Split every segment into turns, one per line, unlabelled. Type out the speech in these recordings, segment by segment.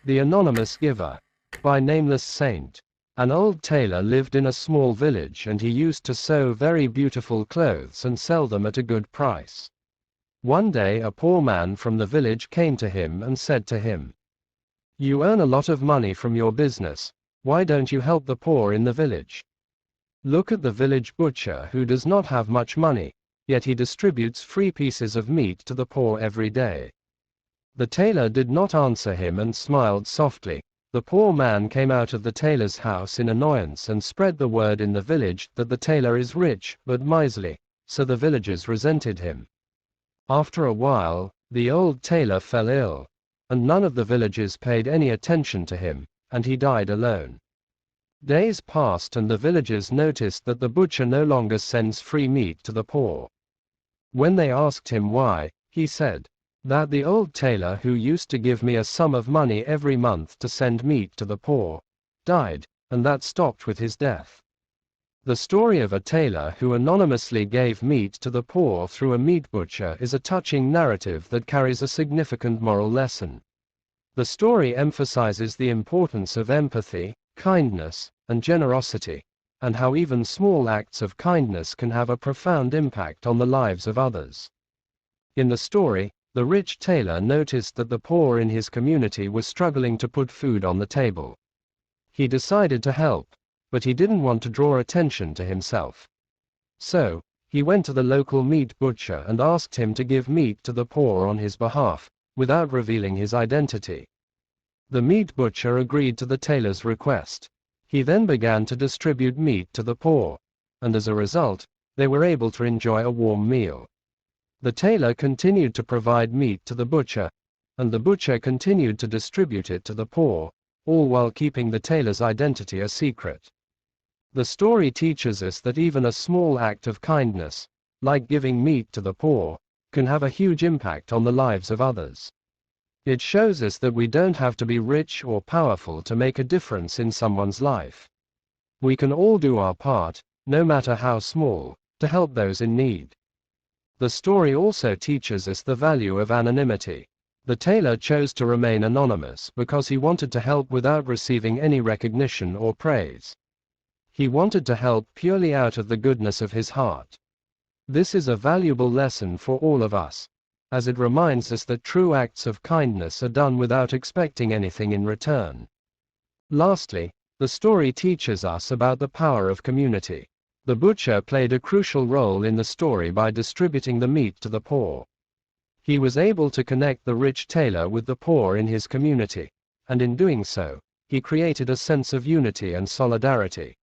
The Anonymous Giver. By Nameless Saint. An old tailor lived in a small village, and he used to sew very beautiful clothes and sell them at a good price. One day a poor man from the village came to him and said to him, "You earn a lot of money from your business. Why don't you help the poor in the village? Look at the village butcher who does not have much money, yet he distributes free pieces of meat to the poor every day." The tailor did not answer him and smiled softly. The poor man came out of the tailor's house in annoyance and spread the word in the village that the tailor is rich but miserly, so the villagers resented him. After a while, the old tailor fell ill, and none of the villagers paid any attention to him, and he died alone. Days passed and the villagers noticed that the butcher no longer sends free meat to the poor. When they asked him why, he said, "That the old tailor who used to give me a sum of money every month to send meat to the poor, died, and that stopped with his death." The story of a tailor who anonymously gave meat to the poor through a meat butcher is a touching narrative that carries a significant moral lesson. The story emphasizes the importance of empathy, kindness, and generosity, and how even small acts of kindness can have a profound impact on the lives of others. In the story, the rich tailor noticed that the poor in his community were struggling to put food on the table. He decided to help, but he didn't want to draw attention to himself. So, he went to the local meat butcher and asked him to give meat to the poor on his behalf, without revealing his identity. The meat butcher agreed to the tailor's request. He then began to distribute meat to the poor, and as a result, they were able to enjoy a warm meal. The tailor continued to provide meat to the butcher, and the butcher continued to distribute it to the poor, all while keeping the tailor's identity a secret. The story teaches us that even a small act of kindness, like giving meat to the poor, can have a huge impact on the lives of others. It shows us that we don't have to be rich or powerful to make a difference in someone's life. We can all do our part, no matter how small, to help those in need. The story also teaches us the value of anonymity. The tailor chose to remain anonymous because he wanted to help without receiving any recognition or praise. He wanted to help purely out of the goodness of his heart. This is a valuable lesson for all of us, as it reminds us that true acts of kindness are done without expecting anything in return. Lastly, the story teaches us about the power of community. The butcher played a crucial role in the story by distributing the meat to the poor. He was able to connect the rich tailor with the poor in his community, and in doing so, he created a sense of unity and solidarity.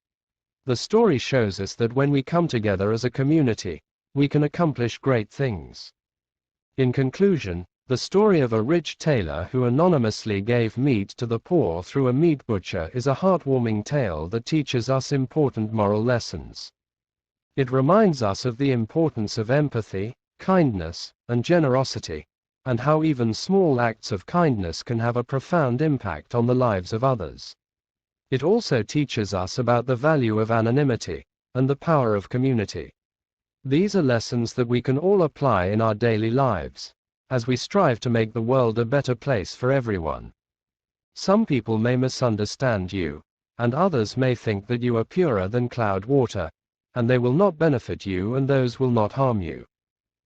The story shows us that when we come together as a community, we can accomplish great things. In conclusion, the story of a rich tailor who anonymously gave meat to the poor through a meat butcher is a heartwarming tale that teaches us important moral lessons. It reminds us of the importance of empathy, kindness, and generosity, and how even small acts of kindness can have a profound impact on the lives of others. It also teaches us about the value of anonymity, and the power of community. These are lessons that we can all apply in our daily lives, as we strive to make the world a better place for everyone. Some people may misunderstand you, and others may think that you are purer than cloud water, and they will not benefit you and those will not harm you.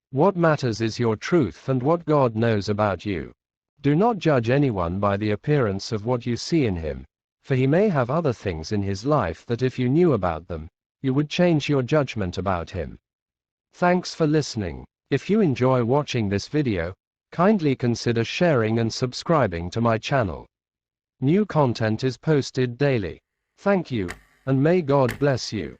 What matters is your truth and what God knows about you. Do not judge anyone by the appearance of what you see in him, for he may have other things in his life that if you knew about them, you would change your judgment about him. Thanks for listening. If you enjoy watching this video, kindly consider sharing and subscribing to my channel. New content is posted daily. Thank you, and may God bless you.